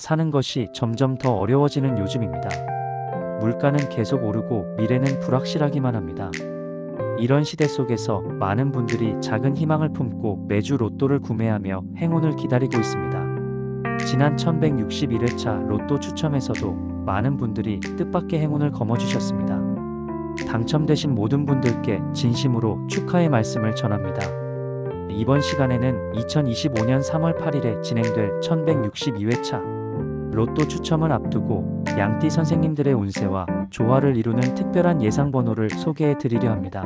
사는 것이 점점 더 어려워지는 요즘입니다. 물가는 계속 오르고 미래는 불확실하기만 합니다. 이런 시대 속에서 많은 분들이 작은 희망을 품고 매주 로또를 구매하며 행운을 기다리고 있습니다. 지난 1161회차 로또 추첨에서도 많은 분들이 뜻밖의 행운을 거머쥐셨습니다. 당첨되신 모든 분들께 진심으로 축하의 말씀을 전합니다. 이번 시간에는 2025년 3월 8일에 진행될 1162회차 로또 추첨을 앞두고 양띠 선생님들의 운세와 조화를 이루는 특별한 예상 번호를 소개해 드리려 합니다.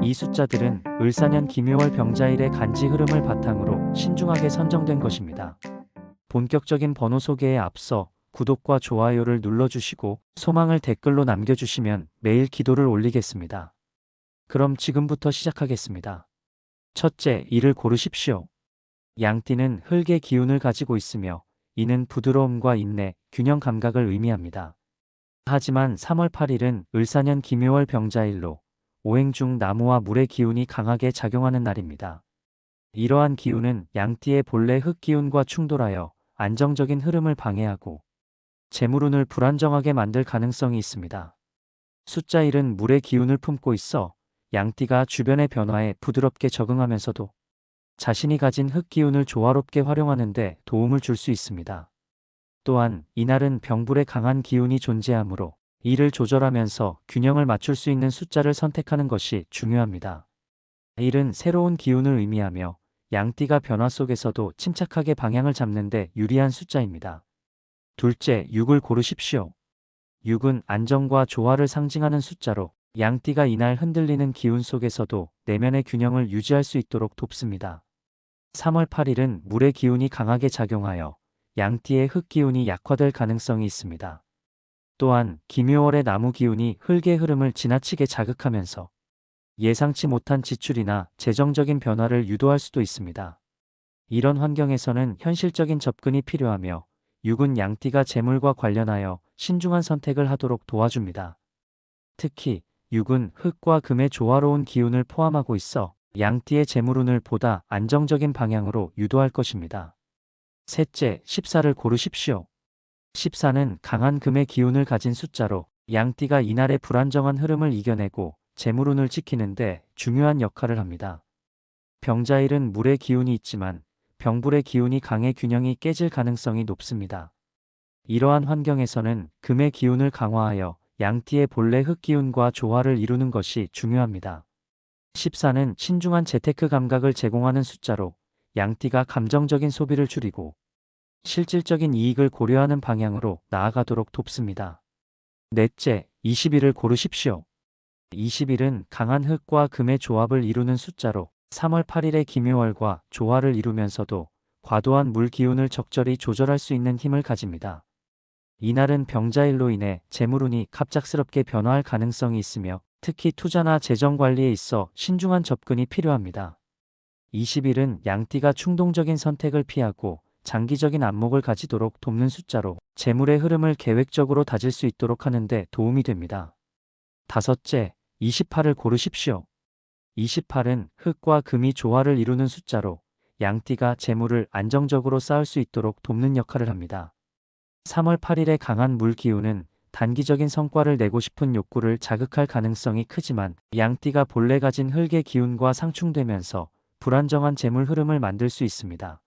이 숫자들은 을사년 김묘월 병자일의 간지 흐름을 바탕으로 신중하게 선정된 것입니다. 본격적인 번호 소개에 앞서 구독과 좋아요를 눌러주시고 소망을 댓글로 남겨주시면 매일 기도를 올리겠습니다. 그럼 지금부터 시작하겠습니다. 첫째, 이를 고르십시오. 양띠는 흙의 기운을 가지고 있으며 이는 부드러움과 인내, 균형 감각을 의미합니다. 하지만 3월 8일은 을사년 김묘월 병자일로 오행 중 나무와 물의 기운이 강하게 작용하는 날입니다. 이러한 기운은 양띠의 본래 흙 기운과 충돌하여 안정적인 흐름을 방해하고 재물운을 불안정하게 만들 가능성이 있습니다. 숫자 1은 물의 기운을 품고 있어 양띠가 주변의 변화에 부드럽게 적응하면서도 자신이 가진 흙 기운을 조화롭게 활용하는 데 도움을 줄 수 있습니다. 또한 이날은 병불의 강한 기운이 존재하므로 이를 조절하면서 균형을 맞출 수 있는 숫자를 선택하는 것이 중요합니다. 1은 새로운 기운을 의미하며 양띠가 변화 속에서도 침착하게 방향을 잡는 데 유리한 숫자입니다. 둘째, 6을 고르십시오. 6은 안정과 조화를 상징하는 숫자로 양띠가 이날 흔들리는 기운 속에서도 내면의 균형을 유지할 수 있도록 돕습니다. 3월 8일은 물의 기운이 강하게 작용하여 양띠의 흙 기운이 약화될 가능성이 있습니다. 또한 김묘월의 나무 기운이 흙의 흐름을 지나치게 자극하면서 예상치 못한 지출이나 재정적인 변화를 유도할 수도 있습니다. 이런 환경에서는 현실적인 접근이 필요하며 6은 양띠가 재물과 관련하여 신중한 선택을 하도록 도와줍니다. 특히 6은 흙과 금의 조화로운 기운을 포함하고 있어 양띠의 재물운을 보다 안정적인 방향으로 유도할 것입니다. 셋째, 14를 고르십시오. 14는 강한 금의 기운을 가진 숫자로 양띠가 이날의 불안정한 흐름을 이겨내고 재물운을 지키는데 중요한 역할을 합니다. 병자일은 물의 기운이 있지만 병불의 기운이 강해 균형이 깨질 가능성이 높습니다. 이러한 환경에서는 금의 기운을 강화하여 양띠의 본래 흙 기운과 조화를 이루는 것이 중요합니다. 14는 신중한 재테크 감각을 제공하는 숫자로 양띠가 감정적인 소비를 줄이고 실질적인 이익을 고려하는 방향으로 나아가도록 돕습니다. 넷째, 21을 고르십시오. 21은 강한 흙과 금의 조합을 이루는 숫자로 3월 8일의 김묘월과 조화를 이루면서도 과도한 물 기운을 적절히 조절할 수 있는 힘을 가집니다. 이날은 병자일로 인해 재물운이 갑작스럽게 변화할 가능성이 있으며 특히 투자나 재정 관리에 있어 신중한 접근이 필요합니다. 20일은 양띠가 충동적인 선택을 피하고 장기적인 안목을 가지도록 돕는 숫자로 재물의 흐름을 계획적으로 다질 수 있도록 하는 데 도움이 됩니다. 다섯째, 28을 고르십시오. 28은 흙과 금이 조화를 이루는 숫자로 양띠가 재물을 안정적으로 쌓을 수 있도록 돕는 역할을 합니다. 3월 8일의 강한 물 기운은 단기적인 성과를 내고 싶은 욕구를 자극할 가능성이 크지만 양띠가 본래 가진 흙의 기운과 상충되면서 불안정한 재물 흐름을 만들 수 있습니다.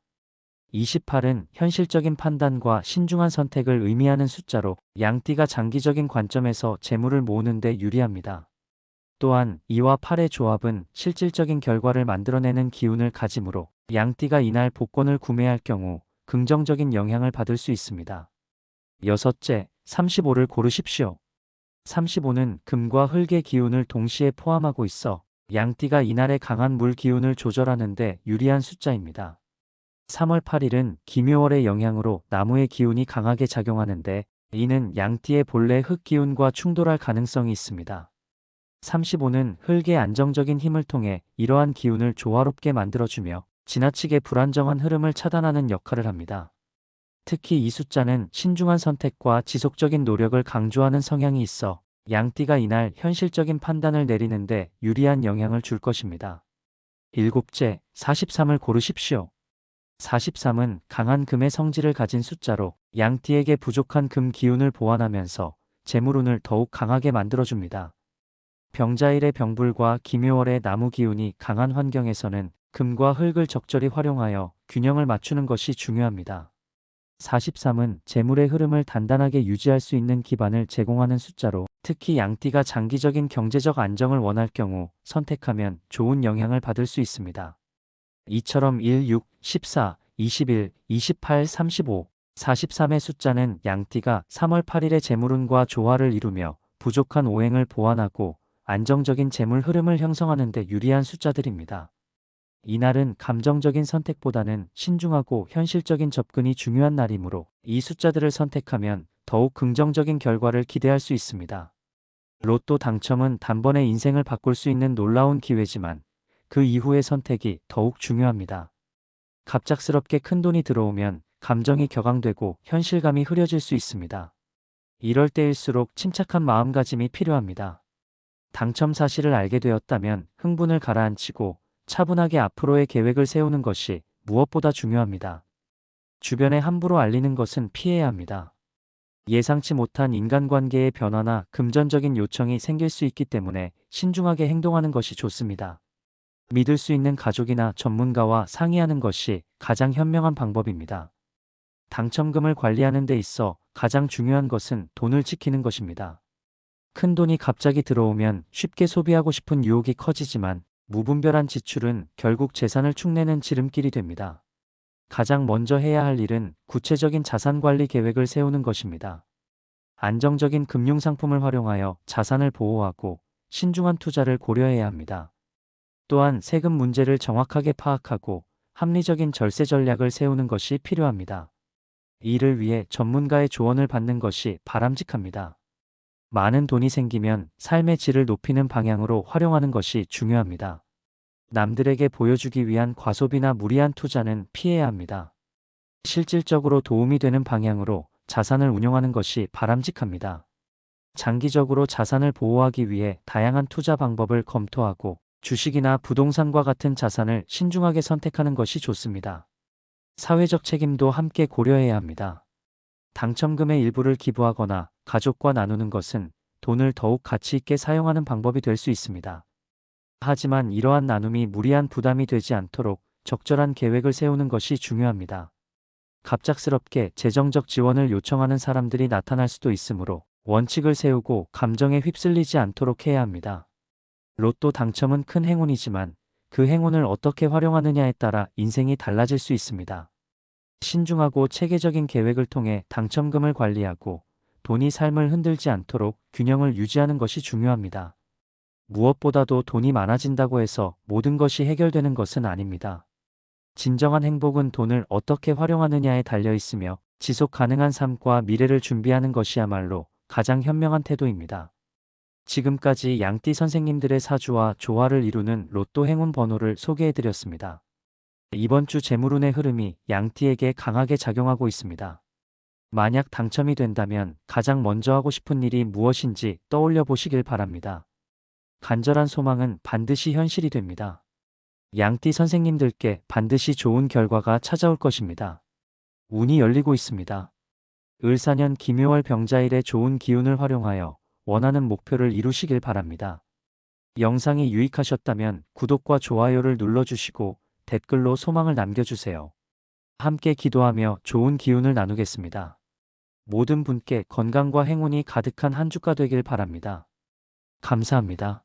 28은 현실적인 판단과 신중한 선택을 의미하는 숫자로 양띠가 장기적인 관점에서 재물을 모으는 데 유리합니다. 또한 2와 8의 조합은 실질적인 결과를 만들어내는 기운을 가지므로 양띠가 이날 복권을 구매할 경우 긍정적인 영향을 받을 수 있습니다. 여섯째, 35를 고르십시오. 35는 금과 흙의 기운을 동시에 포함하고 있어 양띠가 이날의 강한 물 기운을 조절하는 데 유리한 숫자입니다. 3월 8일은 김묘월의 영향으로 나무의 기운이 강하게 작용하는데 이는 양띠의 본래 흙 기운과 충돌할 가능성이 있습니다. 35는 흙의 안정적인 힘을 통해 이러한 기운을 조화롭게 만들어주며 지나치게 불안정한 흐름을 차단하는 역할을 합니다. 특히 이 숫자는 신중한 선택과 지속적인 노력을 강조하는 성향이 있어 양띠가 이날 현실적인 판단을 내리는데 유리한 영향을 줄 것입니다. 일곱째, 43을 고르십시오. 43은 강한 금의 성질을 가진 숫자로 양띠에게 부족한 금 기운을 보완하면서 재물운을 더욱 강하게 만들어줍니다. 병자일의 병불과 기묘월의 나무 기운이 강한 환경에서는 금과 흙을 적절히 활용하여 균형을 맞추는 것이 중요합니다. 43은 재물의 흐름을 단단하게 유지할 수 있는 기반을 제공하는 숫자로 특히 양띠가 장기적인 경제적 안정을 원할 경우 선택하면 좋은 영향을 받을 수 있습니다. 이처럼 1, 6, 14, 21, 28, 35, 43의 숫자는 양띠가 3월 8일의 재물운과 조화를 이루며 부족한 오행을 보완하고 안정적인 재물 흐름을 형성하는 데 유리한 숫자들입니다. 이날은 감정적인 선택보다는 신중하고 현실적인 접근이 중요한 날이므로 이 숫자들을 선택하면 더욱 긍정적인 결과를 기대할 수 있습니다. 로또 당첨은 단번에 인생을 바꿀 수 있는 놀라운 기회지만 그 이후의 선택이 더욱 중요합니다. 갑작스럽게 큰돈이 들어오면 감정이 격앙되고 현실감이 흐려질 수 있습니다. 이럴 때일수록 침착한 마음가짐이 필요합니다. 당첨 사실을 알게 되었다면 흥분을 가라앉히고 차분하게 앞으로의 계획을 세우는 것이 무엇보다 중요합니다. 주변에 함부로 알리는 것은 피해야 합니다. 예상치 못한 인간관계의 변화나 금전적인 요청이 생길 수 있기 때문에 신중하게 행동하는 것이 좋습니다. 믿을 수 있는 가족이나 전문가와 상의하는 것이 가장 현명한 방법입니다. 당첨금을 관리하는 데 있어 가장 중요한 것은 돈을 지키는 것입니다. 큰 돈이 갑자기 들어오면 쉽게 소비하고 싶은 유혹이 커지지만 무분별한 지출은 결국 재산을 축내는 지름길이 됩니다. 가장 먼저 해야 할 일은 구체적인 자산 관리 계획을 세우는 것입니다. 안정적인 금융상품을 활용하여 자산을 보호하고 신중한 투자를 고려해야 합니다. 또한 세금 문제를 정확하게 파악하고 합리적인 절세 전략을 세우는 것이 필요합니다. 이를 위해 전문가의 조언을 받는 것이 바람직합니다. 많은 돈이 생기면 삶의 질을 높이는 방향으로 활용하는 것이 중요합니다. 남들에게 보여주기 위한 과소비나 무리한 투자는 피해야 합니다. 실질적으로 도움이 되는 방향으로 자산을 운용하는 것이 바람직합니다. 장기적으로 자산을 보호하기 위해 다양한 투자 방법을 검토하고 주식이나 부동산과 같은 자산을 신중하게 선택하는 것이 좋습니다. 사회적 책임도 함께 고려해야 합니다. 당첨금의 일부를 기부하거나 가족과 나누는 것은 돈을 더욱 가치 있게 사용하는 방법이 될 수 있습니다. 하지만 이러한 나눔이 무리한 부담이 되지 않도록 적절한 계획을 세우는 것이 중요합니다. 갑작스럽게 재정적 지원을 요청하는 사람들이 나타날 수도 있으므로 원칙을 세우고 감정에 휩쓸리지 않도록 해야 합니다. 로또 당첨은 큰 행운이지만 그 행운을 어떻게 활용하느냐에 따라 인생이 달라질 수 있습니다. 신중하고 체계적인 계획을 통해 당첨금을 관리하고 돈이 삶을 흔들지 않도록 균형을 유지하는 것이 중요합니다. 무엇보다도 돈이 많아진다고 해서 모든 것이 해결되는 것은 아닙니다. 진정한 행복은 돈을 어떻게 활용하느냐에 달려 있으며 지속 가능한 삶과 미래를 준비하는 것이야말로 가장 현명한 태도입니다. 지금까지 양띠 선생님들의 사주와 조화를 이루는 로또 행운 번호를 소개해드렸습니다. 이번 주 재물운의 흐름이 양띠에게 강하게 작용하고 있습니다. 만약 당첨이 된다면 가장 먼저 하고 싶은 일이 무엇인지 떠올려 보시길 바랍니다. 간절한 소망은 반드시 현실이 됩니다. 양띠 선생님들께 반드시 좋은 결과가 찾아올 것입니다. 운이 열리고 있습니다. 을사년 기묘월 병자일의 좋은 기운을 활용하여 원하는 목표를 이루시길 바랍니다. 영상이 유익하셨다면 구독과 좋아요를 눌러주시고 댓글로 소망을 남겨주세요. 함께 기도하며 좋은 기운을 나누겠습니다. 모든 분께 건강과 행운이 가득한 한 주가 되길 바랍니다. 감사합니다.